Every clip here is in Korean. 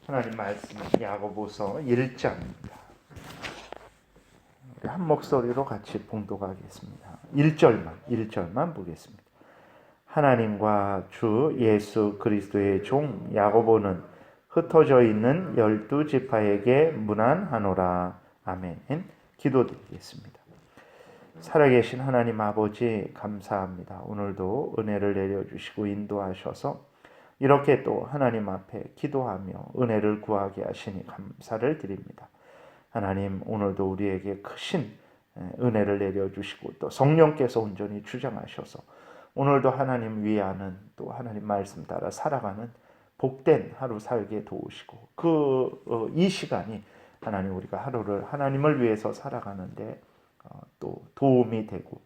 하나님 말씀 야고보서 1장입니다. 한 목소리로 같이 봉독하겠습니다. 1절만 보겠습니다. 하나님과 주 예수 그리스도의 종 야고보는 흩어져 있는 12지파에게 문안하노라. 아멘. 기도드리겠습니다. 살아계신 하나님 아버지 감사합니다. 오늘도 은혜를 내려주시고 인도하셔서 이렇게 또 하나님 앞에 기도하며 은혜를 구하게 하시니 감사를 드립니다. 하나님 오늘도 우리에게 크신 은혜를 내려주시고 또 성령께서 온전히 주장하셔서 오늘도 하나님 위하는 또 하나님 말씀 따라 살아가는 복된 하루 살게 도우시고 이 시간이 하나님 우리가 하루를 하나님을 위해서 살아가는데 또 도움이 되고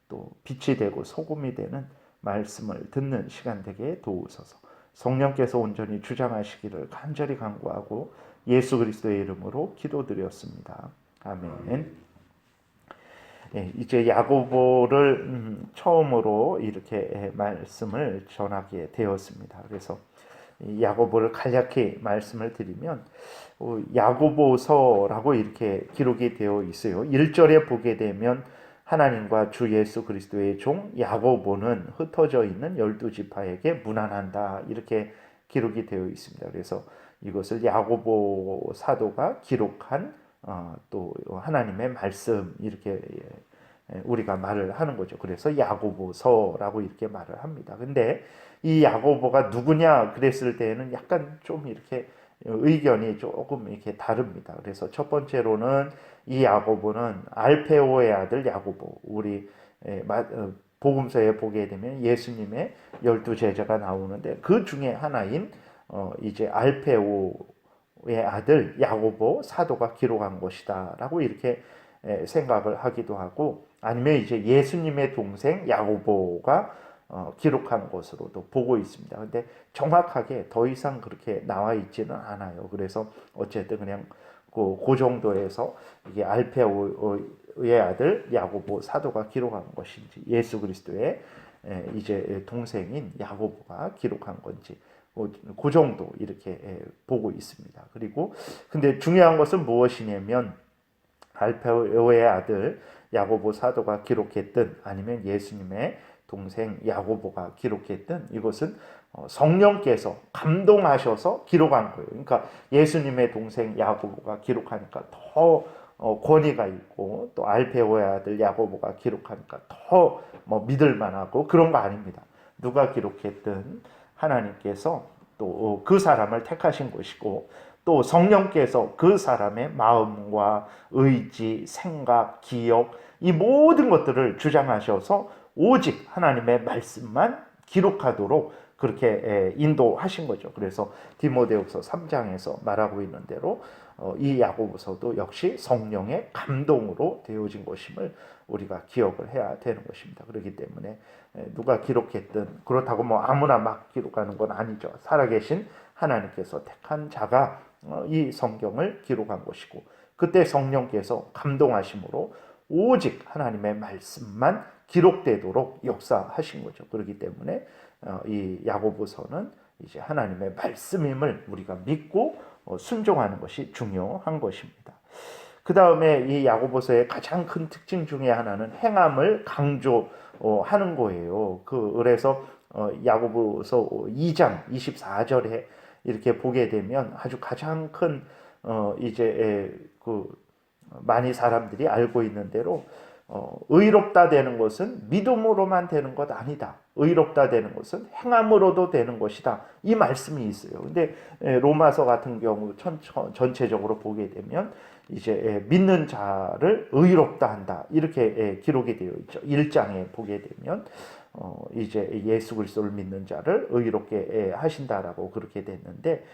또 빛이 되고 소금이 되는 말씀을 듣는 시간 되게 도우소서. 성령께서 온전히 주장하시기를 간절히 간구하고 예수 그리스도의 이름으로 기도드렸습니다. 아멘. 이제 야고보를 처음으로 이렇게 말씀을 전하게 되었습니다. 그래서 야고보를 간략히 말씀을 드리면 야고보서라고 이렇게 기록이 되어 있어요. 1절에 보게 되면 하나님과 주 예수 그리스도의 종 야고보는 흩어져 있는 12지파에게 문안한다 이렇게 기록이 되어 있습니다. 그래서 이것을 야고보 사도가 기록한 또 하나님의 말씀 이렇게 우리가 말을 하는 거죠. 그래서 야고보서라고 이렇게 말을 합니다. 근데 이 야고보가 누구냐 그랬을 때에는 약간 좀 이렇게 의견이 조금 이렇게 다릅니다. 그래서 첫 번째로는 이 야고보는 알페오의 아들 야고보, 우리 복음서에 보게 되면 예수님의 12제자가 나오는데 그 중에 하나인 이제 알페오의 아들 야고보 사도가 기록한 것이다라고 이렇게 생각을 하기도 하고, 아니면 이제 예수님의 동생 야고보가 기록한 것으로도 보고 있습니다. 근데 정확하게 더 이상 그렇게 나와 있지는 않아요. 그래서 어쨌든 그냥 그 정도에서 이게 알페오의 아들 야고보 사도가 기록한 것인지 예수 그리스도의 이제 동생인 야고보가 기록한 건지 그 정도 이렇게 보고 있습니다. 그리고 근데 중요한 것은 무엇이냐면 알페오의 아들 야고보 사도가 기록했든 아니면 예수님의 동생 야고보가 기록했든 이것은 성령께서 감동하셔서 기록한 거예요. 그러니까 예수님의 동생 야고보가 기록하니까 더 권위가 있고 또 알페오의 아들 야고보가 기록하니까 더 믿을 만하고 그런 거 아닙니다. 누가 기록했든 하나님께서 또 그 사람을 택하신 것이고 또 성령께서 그 사람의 마음과 의지, 생각, 기억 이 모든 것들을 주장하셔서 오직 하나님의 말씀만 기록하도록 그렇게 인도하신 거죠. 그래서 디모데후서 3장에서 말하고 있는 대로 이 야고보서도 역시 성령의 감동으로 되어진 것임을 우리가 기억을 해야 되는 것입니다. 그렇기 때문에 누가 기록했든 그렇다고 아무나 막 기록하는 건 아니죠. 살아계신 하나님께서 택한 자가 이 성경을 기록한 것이고 그때 성령께서 감동하심으로 오직 하나님의 말씀만 기록되도록 역사하신 거죠. 그렇기 때문에 이 야고보서는 이제 하나님의 말씀임을 우리가 믿고 순종하는 것이 중요한 것입니다. 그 다음에 이 야고보서의 가장 큰 특징 중에 하나는 행함을 강조하는 거예요. 그래서 야고보서 2장 24절에 이렇게 보게 되면 아주 가장 큰 이제 많이 사람들이 알고 있는 대로 의롭다 되는 것은 믿음으로만 되는 것 아니다. 의롭다 되는 것은 행함으로도 되는 것이다. 이 말씀이 있어요. 근데 로마서 같은 경우 전체적으로 보게 되면 이제 믿는 자를 의롭다 한다. 이렇게 기록이 되어 있죠. 1장에 보게 되면 이제 예수 그리스도를 믿는 자를 의롭게 하신다라고 그렇게 됐는데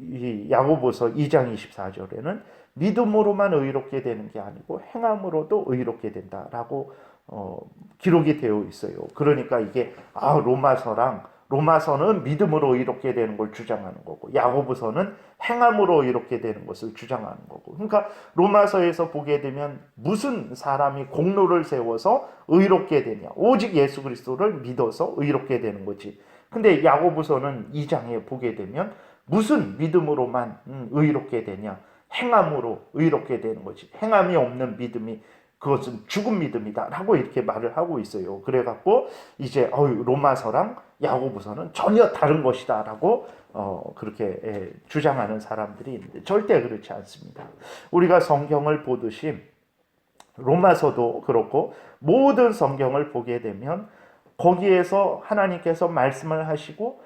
이 야고보서 2장 24절에는 믿음으로만 의롭게 되는 게 아니고 행함으로도 의롭게 된다라고 기록이 되어 있어요. 그러니까 이게 로마서는 믿음으로 의롭게 되는 걸 주장하는 거고 야고보서는 행함으로 의롭게 되는 것을 주장하는 거고, 그러니까 로마서에서 보게 되면 무슨 사람이 공로를 세워서 의롭게 되냐, 오직 예수 그리스도를 믿어서 의롭게 되는 거지 근데 야고보서는 2장에 보게 되면 무슨 믿음으로만 의롭게 되냐? 행함으로 의롭게 되는 거지. 행함이 없는 믿음이 그것은 죽은 믿음이다 라고 이렇게 말을 하고 있어요. 그래갖고 이제 로마서랑 야고보서는 전혀 다른 것이다 라고 그렇게 주장하는 사람들이 있는데 절대 그렇지 않습니다. 우리가 성경을 보듯이 로마서도 그렇고 모든 성경을 보게 되면 거기에서 하나님께서 말씀을 하시고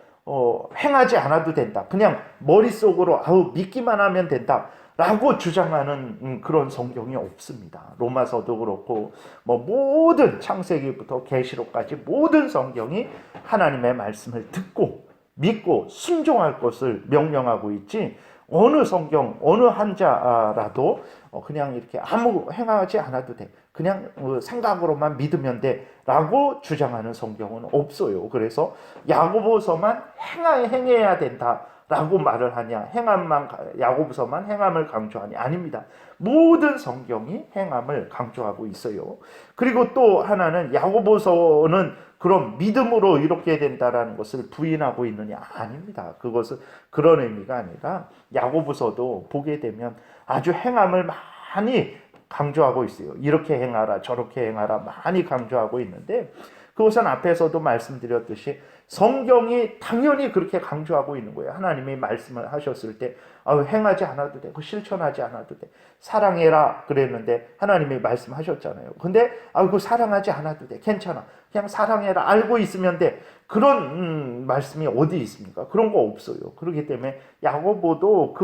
행하지 않아도 된다. 그냥 머릿속으로 믿기만 하면 된다 라고 주장하는 그런 성경이 없습니다. 로마서도 그렇고 모든 창세기부터 계시록까지 모든 성경이 하나님의 말씀을 듣고 믿고 순종할 것을 명령하고 있지, 어느 성경 어느 한자라도 그냥 이렇게 아무 행하지 않아도 돼, 그냥 생각으로만 믿으면 돼 라고 주장하는 성경은 없어요. 그래서 야고보서만 행해야 된다 라고 말을 하냐, 야고보서만 행함을 강조하냐? 아닙니다. 모든 성경이 행함을 강조하고 있어요. 그리고 또 하나는 야고보서는 그럼 믿음으로 이렇게 된다라는 것을 부인하고 있느냐? 아닙니다. 그것은 그런 의미가 아니라 야고보서도 보게 되면 아주 행함을 많이 강조하고 있어요. 이렇게 행하라 저렇게 행하라 많이 강조하고 있는데, 그것은 앞에서도 말씀드렸듯이 성경이 당연히 그렇게 강조하고 있는 거예요. 하나님이 말씀을 하셨을 때 행하지 않아도 돼, 실천하지 않아도 돼, 사랑해라 그랬는데 하나님이 말씀하셨잖아요. 근데 그 사랑하지 않아도 돼, 괜찮아, 그냥 사랑해라, 알고 있으면 돼, 그런 말씀이 어디 있습니까? 그런 거 없어요. 그렇기 때문에 야고보도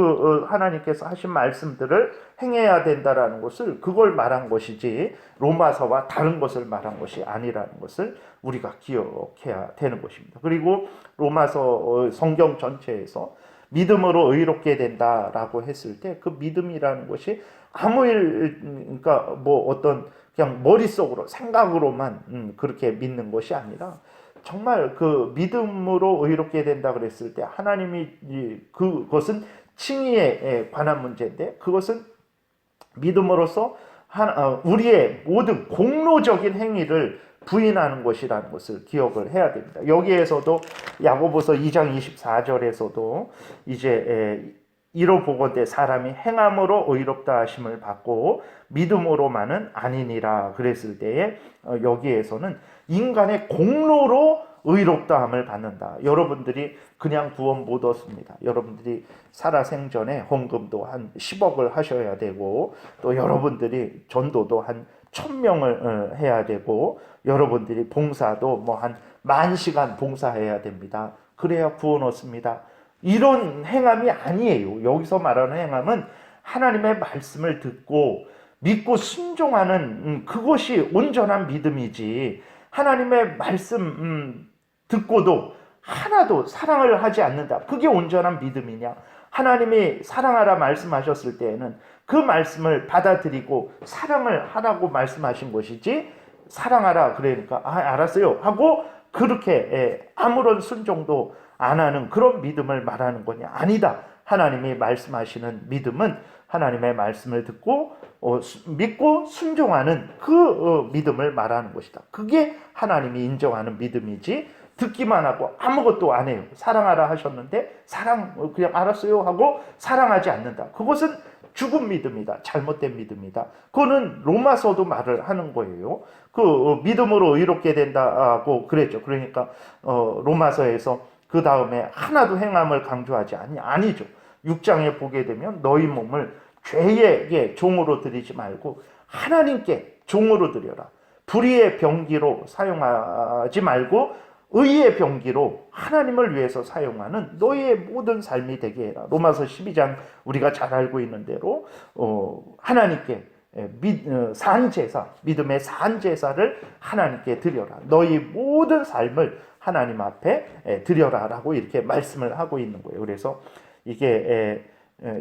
하나님께서 하신 말씀들을 행해야 된다라는 것을 그걸 말한 것이지 로마서와 다른 것을 말한 것이 아니라는 것을 우리가 기억해야 되는 것입니다. 그리고 로마서 성경 전체에서 믿음으로 의롭게 된다라고 했을 때 그 믿음이라는 것이 그러니까 어떤 그냥 머릿속으로 생각으로만 그렇게 믿는 것이 아니라 정말 그 믿음으로 의롭게 된다 그랬을 때 하나님이 그것은 칭의에 관한 문제인데, 그것은 믿음으로써 우리의 모든 공로적인 행위를 부인하는 것이라는 것을 기억을 해야 됩니다. 여기에서도 야고보서 2장 24절에서도 이제 이로 보건대 사람이 행함으로 의롭다 하심을 받고 믿음으로만은 아니니라 그랬을 때에 여기에서는 인간의 공로로 의롭다함을 받는다. 여러분들이 그냥 구원 못 얻습니다. 여러분들이 살아생전에 헌금도 한 10억을 하셔야 되고, 또 여러분들이 전도도 한 1000명을 해야 되고, 여러분들이 봉사도 한 10,000시간 봉사해야 됩니다. 그래야 구원 얻습니다. 이런 행함이 아니에요. 여기서 말하는 행함은 하나님의 말씀을 듣고 믿고 순종하는 그것이 온전한 믿음이지, 하나님의 말씀 듣고도 하나도 사랑을 하지 않는다, 그게 온전한 믿음이냐? 하나님이 사랑하라 말씀하셨을 때에는 그 말씀을 받아들이고 사랑을 하라고 말씀하신 것이지, 사랑하라 그러니까 알았어요 하고 그렇게 아무런 순종도 안 하는 그런 믿음을 말하는 거냐? 아니다. 하나님이 말씀하시는 믿음은 하나님의 말씀을 듣고 믿고 순종하는 그 믿음을 말하는 것이다. 그게 하나님이 인정하는 믿음이지, 듣기만 하고 아무것도 안 해요. 사랑하라 하셨는데 그냥 알았어요 하고 사랑하지 않는다. 그것은 죽은 믿음이다. 잘못된 믿음이다. 그거는 로마서도 말을 하는 거예요. 믿음으로 의롭게 된다고 그랬죠. 그러니까 로마서에서 그 다음에 하나도 행함을 강조하지 아니죠. 6장에 보게 되면 너희 몸을 죄에게 종으로 드리지 말고 하나님께 종으로 드려라. 불의의 병기로 사용하지 말고 의의 병기로 하나님을 위해서 사용하는 너희의 모든 삶이 되게 해라. 로마서 12장 우리가 잘 알고 있는 대로 하나님께 산제사, 믿음의 산제사를 하나님께 드려라. 너희 모든 삶을 하나님 앞에 드려라 라고 이렇게 말씀을 하고 있는 거예요. 그래서 이게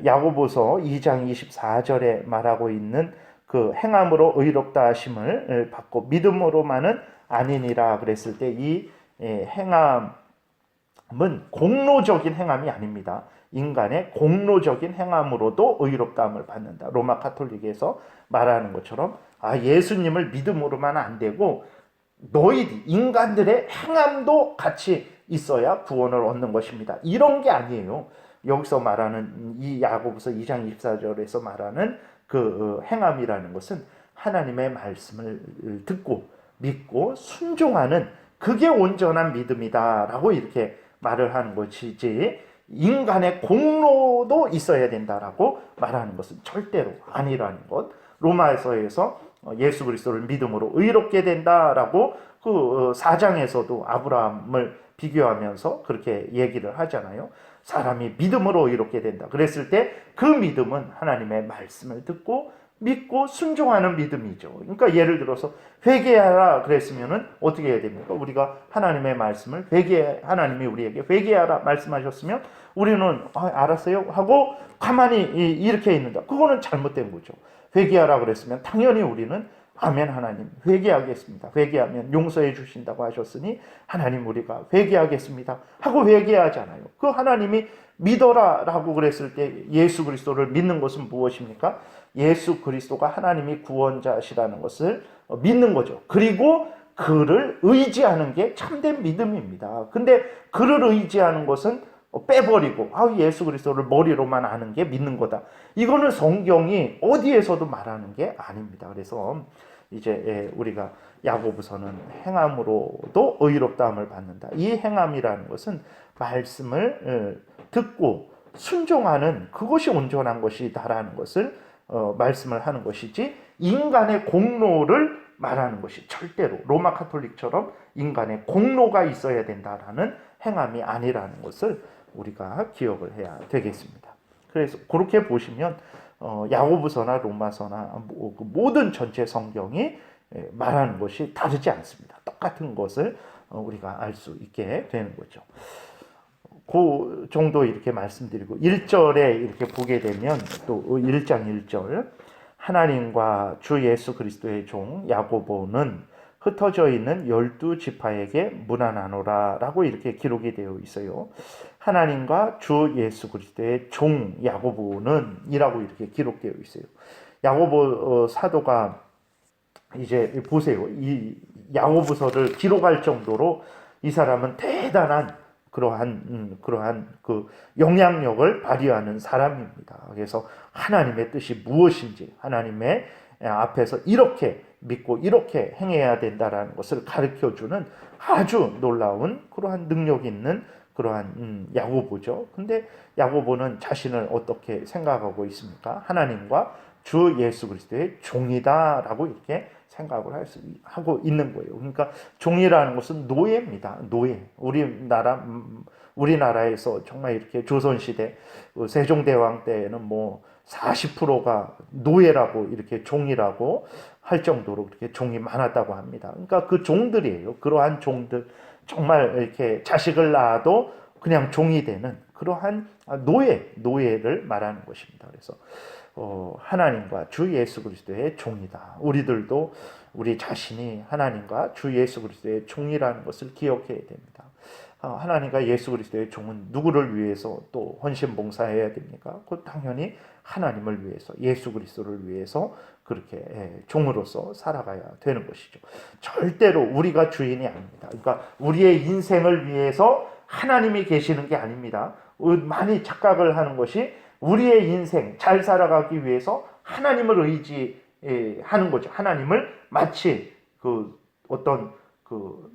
야고보서 2장 24절에 말하고 있는 그 행함으로 의롭다 하심을 받고 믿음으로만은 아니니라 그랬을 때 이 행함은 공로적인 행함이 아닙니다. 인간의 공로적인 행함으로도 의롭다함을 받는다. 로마 카톨릭에서 말하는 것처럼 예수님을 믿음으로만 안 되고 너희 인간들의 행함도 같이 있어야 구원을 얻는 것입니다. 이런 게 아니에요. 여기서 말하는 이 야고보서 2장 24절에서 말하는 그 행함이라는 것은 하나님의 말씀을 듣고 믿고 순종하는, 그게 온전한 믿음이다라고 이렇게 말을 하는 것이지, 인간의 공로도 있어야 된다라고 말하는 것은 절대로 아니라는 것. 로마서에서 예수 그리스도를 믿음으로 의롭게 된다라고 그 4장에서도 아브라함을 비교하면서 그렇게 얘기를 하잖아요. 사람이 믿음으로 의롭게 된다. 그랬을 때 그 믿음은 하나님의 말씀을 듣고 믿고 순종하는 믿음이죠. 그러니까 예를 들어서 회개하라 그랬으면은 어떻게 해야 됩니까? 우리가 하나님의 말씀을 하나님이 우리에게 회개하라 말씀하셨으면 우리는 알았어요 하고 가만히 이렇게 있는다. 그거는 잘못된 거죠. 회개하라 그랬으면 당연히 우리는 아멘 하나님 회개하겠습니다. 회개하면 용서해 주신다고 하셨으니 하나님 우리가 회개하겠습니다 하고 회개하잖아요. 그 하나님이 믿어라 라고 그랬을 때 예수 그리스도를 믿는 것은 무엇입니까? 예수 그리스도가 하나님이 구원자시라는 것을 믿는 거죠. 그리고 그를 의지하는 게 참된 믿음입니다. 근데 그를 의지하는 것은 빼버리고 예수 그리스도를 머리로만 아는 게 믿는 거다. 이거는 성경이 어디에서도 말하는 게 아닙니다. 그래서 이제 우리가 야고보서는 행함으로도 의롭다함을 받는다. 이 행함이라는 것은 말씀을 듣고 순종하는 그것이 온전한 것이다라는 것을 말씀을 하는 것이지, 인간의 공로를 말하는 것이 절대로 로마 카톨릭처럼 인간의 공로가 있어야 된다라는 행함이 아니라는 것을 우리가 기억을 해야 되겠습니다. 그래서 그렇게 보시면 야고보서나 로마서나 모든 전체 성경이 말하는 것이 다르지 않습니다. 똑같은 것을 우리가 알 수 있게 되는 거죠. 그 정도 이렇게 말씀드리고 1절에 이렇게 보게 되면 또 1장 1절 하나님과 주 예수 그리스도의 종 야고보는 흩어져 있는 12지파에게 문안하노라 라고 이렇게 기록이 되어 있어요. 하나님과 주 예수 그리스도의 종 야고보는 이라고 이렇게 기록되어 있어요. 야고보 사도가 이제 보세요. 이 야고보서를 기록할 정도로 이 사람은 대단한 그러한 그 영향력을 발휘하는 사람입니다. 그래서 하나님의 뜻이 무엇인지 하나님의 앞에서 이렇게 믿고 이렇게 행해야 된다라는 것을 가르쳐주는 아주 놀라운 그러한 능력 있는 그러한 야고보죠. 근데 야고보는 자신을 어떻게 생각하고 있습니까? 하나님과 주 예수 그리스도의 종이다라고 이렇게 생각을 하고 있는 거예요. 그러니까 종이라는 것은 노예입니다. 노예. 우리나라에서 정말 이렇게 조선시대 세종대왕 때에는 뭐 40%가 노예라고 이렇게 종이라고 할 정도로 그렇게 종이 많았다고 합니다. 그러니까 그 종들이에요. 그러한 종들, 정말 이렇게 자식을 낳아도 그냥 종이 되는 그러한 노예를 말하는 것입니다. 그래서 하나님과 주 예수 그리스도의 종이다. 우리들도 우리 자신이 하나님과 주 예수 그리스도의 종이라는 것을 기억해야 됩니다. 하나님과 예수 그리스도의 종은 누구를 위해서 또 헌신 봉사해야 됩니까? 그 당연히 하나님을 위해서, 예수 그리스도를 위해서 그렇게 종으로서 살아가야 되는 것이죠. 절대로 우리가 주인이 아닙니다. 그러니까 우리의 인생을 위해서 하나님이 계시는 게 아닙니다. 많이 착각을 하는 것이 우리의 인생 잘 살아가기 위해서 하나님을 의지하는 거죠. 하나님을 마치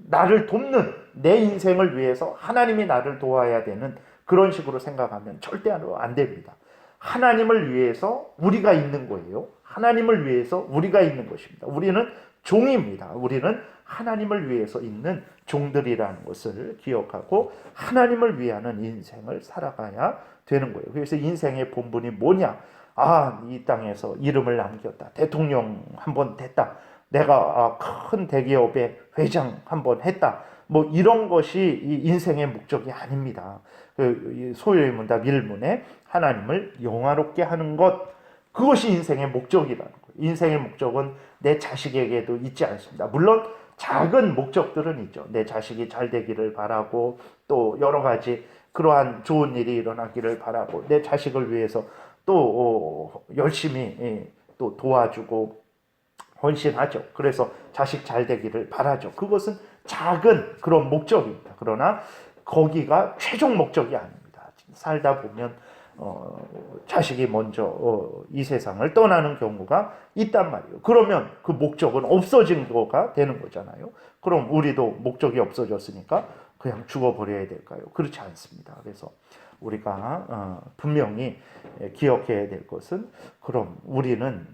나를 돕는, 내 인생을 위해서 하나님이 나를 도와야 되는 그런 식으로 생각하면 절대로 안 됩니다. 하나님을 위해서 우리가 있는 거예요. 하나님을 위해서 우리가 있는 것입니다. 우리는 종입니다. 우리는 하나님을 위해서 있는 종들이라는 것을 기억하고 하나님을 위하는 인생을 살아가야 되는 거예요. 그래서 인생의 본분이 뭐냐? 이 땅에서 이름을 남겼다. 대통령 한번 됐다. 내가 큰 대기업의 회장 한번 했다. 뭐 이런 것이 이 인생의 목적이 아닙니다. 소유의 문답 1문에 하나님을 영화롭게 하는 것, 그것이 인생의 목적이라는 거예요. 인생의 목적은 내 자식에게도 있지 않습니다. 물론 작은 목적들은 있죠. 내 자식이 잘 되기를 바라고 또 여러 가지 그러한 좋은 일이 일어나기를 바라고 내 자식을 위해서 또 열심히 또 도와주고 헌신하죠. 그래서 자식 잘 되기를 바라죠. 그것은 작은 그런 목적입니다. 그러나 거기가 최종 목적이 아닙니다. 살다 보면 자식이 먼저 이 세상을 떠나는 경우가 있단 말이에요. 그러면 그 목적은 없어진 거가 되는 거잖아요. 그럼 우리도 목적이 없어졌으니까 그냥 죽어버려야 될까요? 그렇지 않습니다. 그래서 우리가 분명히 기억해야 될 것은, 그럼 우리는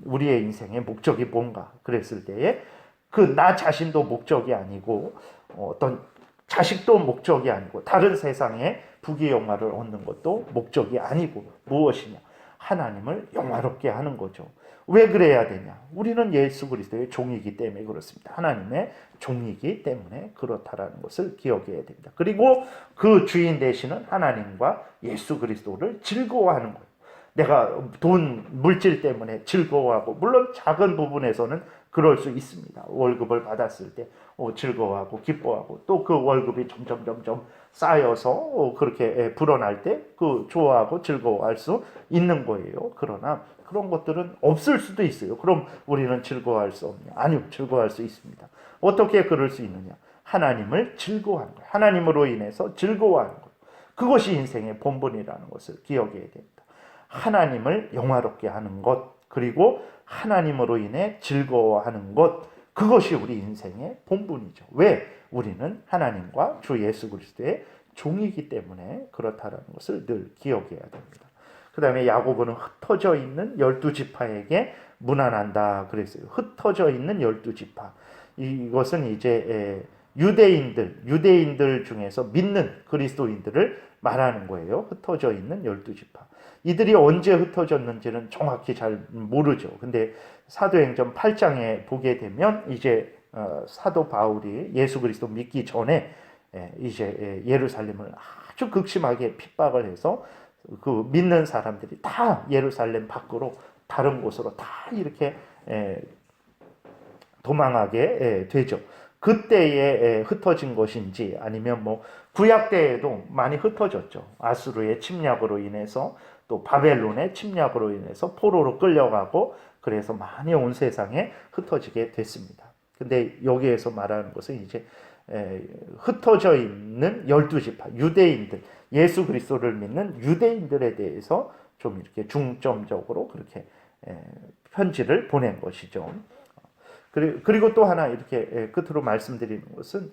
우리의 인생의 목적이 뭔가 그랬을 때에 그 나 자신도 목적이 아니고 어떤 자식도 목적이 아니고 다른 세상에 부귀영화를 얻는 것도 목적이 아니고 무엇이냐? 하나님을 영화롭게 하는 거죠. 왜 그래야 되냐? 우리는 예수 그리스도의 종이기 때문에 그렇습니다. 하나님의 종이기 때문에 그렇다라는 것을 기억해야 됩니다. 그리고 그 주인 되시는 하나님과 예수 그리스도를 즐거워하는 거예요. 내가 돈, 물질 때문에 즐거워하고, 물론 작은 부분에서는 그럴 수 있습니다. 월급을 받았을 때 즐거워하고 기뻐하고, 또 그 월급이 점점 쌓여서 그렇게 불어날 때 그 좋아하고 즐거워할 수 있는 거예요. 그러나 그런 것들은 없을 수도 있어요. 그럼 우리는 즐거워할 수 없냐? 아니요, 즐거워할 수 있습니다. 어떻게 그럴 수 있느냐? 하나님을 즐거워하는 거예요. 하나님으로 인해서 즐거워하는 거예요. 그것이 인생의 본분이라는 것을 기억해야 됩니다. 하나님을 영화롭게 하는 것, 그리고 하나님으로 인해 즐거워하는 것, 그것이 우리 인생의 본분이죠. 왜? 우리는 하나님과 주 예수 그리스도의 종이기 때문에 그렇다는 것을 늘 기억해야 됩니다. 그 다음에 야고보는 흩어져 있는 12지파에게 문안한다 그랬어요. 흩어져 있는 12지파. 이것은 이제 유대인들 중에서 믿는 그리스도인들을 말하는 거예요. 흩어져 있는 12지파. 이들이 언제 흩어졌는지는 정확히 잘 모르죠. 근데 사도행전 8장에 보게 되면 이제 사도 바울이 예수 그리스도 믿기 전에 이제 예루살렘을 아주 극심하게 핍박을 해서 그 믿는 사람들이 다 예루살렘 밖으로 다른 곳으로 다 이렇게 도망하게 되죠. 그때에 흩어진 것인지, 아니면 뭐 구약 때에도 많이 흩어졌죠. 아수르의 침략으로 인해서, 또 바벨론의 침략으로 인해서 포로로 끌려가고, 그래서 많이 온 세상에 흩어지게 됐습니다. 근데 여기에서 말하는 것은 이제 흩어져 있는 12지파, 유대인들, 예수 그리스도를 믿는 유대인들에 대해서 좀 이렇게 중점적으로 그렇게 편지를 보낸 것이죠. 그리고 또 하나 이렇게 끝으로 말씀드리는 것은,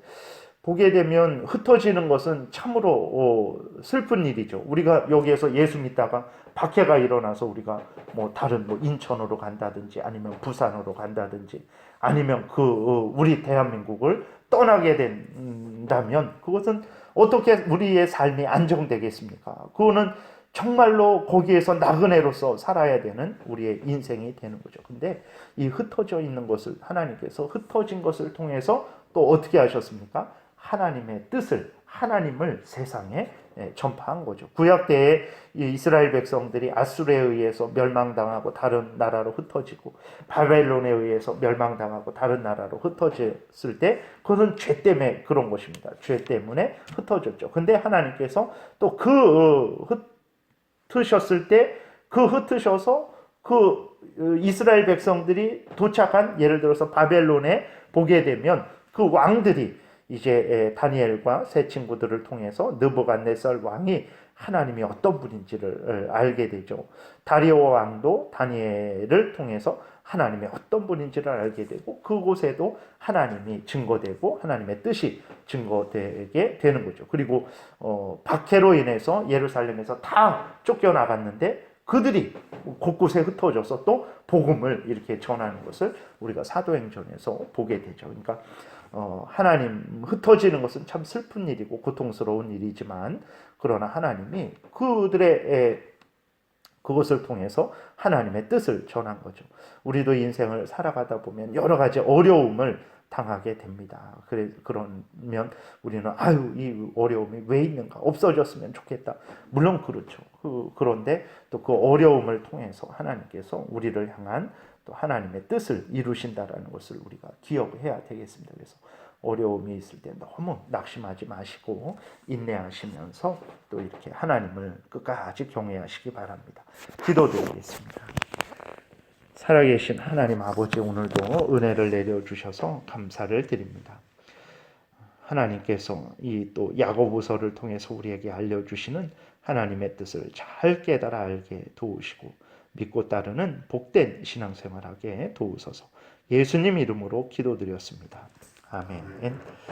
보게 되면 흩어지는 것은 참으로 슬픈 일이죠. 우리가 여기에서 예수 믿다가 박해가 일어나서 우리가 뭐 다른 뭐 인천으로 간다든지, 아니면 부산으로 간다든지, 아니면 우리 대한민국을 떠나게 된다면, 그것은 어떻게 우리의 삶이 안정되겠습니까? 그거는 정말로 거기에서 나그네로서 살아야 되는 우리의 인생이 되는 거죠. 근데 이 흩어져 있는 것을 하나님께서 흩어진 것을 통해서 또 어떻게 하셨습니까? 하나님의 뜻을, 하나님을 세상에 전파한 거죠. 구약 때에 이스라엘 백성들이 아수르에 의해서 멸망당하고 다른 나라로 흩어지고, 바벨론에 의해서 멸망당하고 다른 나라로 흩어졌을 때, 그것은 죄 때문에 그런 것입니다. 죄 때문에 흩어졌죠. 근데 하나님께서 또 흩으셨을 때, 흩으셔서 이스라엘 백성들이 도착한, 예를 들어서 바벨론에 보게 되면 그 왕들이 이제 다니엘과 세 친구들을 통해서 느부갓네살 왕이 하나님이 어떤 분인지를 알게 되죠. 다리오 왕도 다니엘을 통해서 하나님이 어떤 분인지를 알게 되고, 그곳에도 하나님이 증거되고 하나님의 뜻이 증거되게 되는 거죠. 그리고 박해로 인해서 예루살렘에서 다 쫓겨나갔는데 그들이 곳곳에 흩어져서 또 복음을 이렇게 전하는 것을 우리가 사도행전에서 보게 되죠. 그러니까 하나님 흩어지는 것은 참 슬픈 일이고 고통스러운 일이지만, 그러나 하나님이 그것을 통해서 하나님의 뜻을 전한 거죠. 우리도 인생을 살아가다 보면 여러 가지 어려움을 당하게 됩니다. 그러면 우리는 이 어려움이 왜 있는가? 없어졌으면 좋겠다. 물론 그렇죠. 그런데 또 그 어려움을 통해서 하나님께서 우리를 향한 또 하나님의 뜻을 이루신다라는 것을 우리가 기억해야 되겠습니다. 그래서 어려움이 있을 때 너무 낙심하지 마시고 인내하시면서 또 이렇게 하나님을 끝까지 경외하시기 바랍니다. 기도드리겠습니다. 살아계신 하나님 아버지, 오늘도 은혜를 내려주셔서 감사를 드립니다. 하나님께서 이 또 야고보서를 통해서 우리에게 알려주시는 하나님의 뜻을 잘 깨달아 알게 도우시고 믿고 따르는 복된 신앙생활하게 도우소서. 예수님 이름으로 기도드렸습니다. 아멘.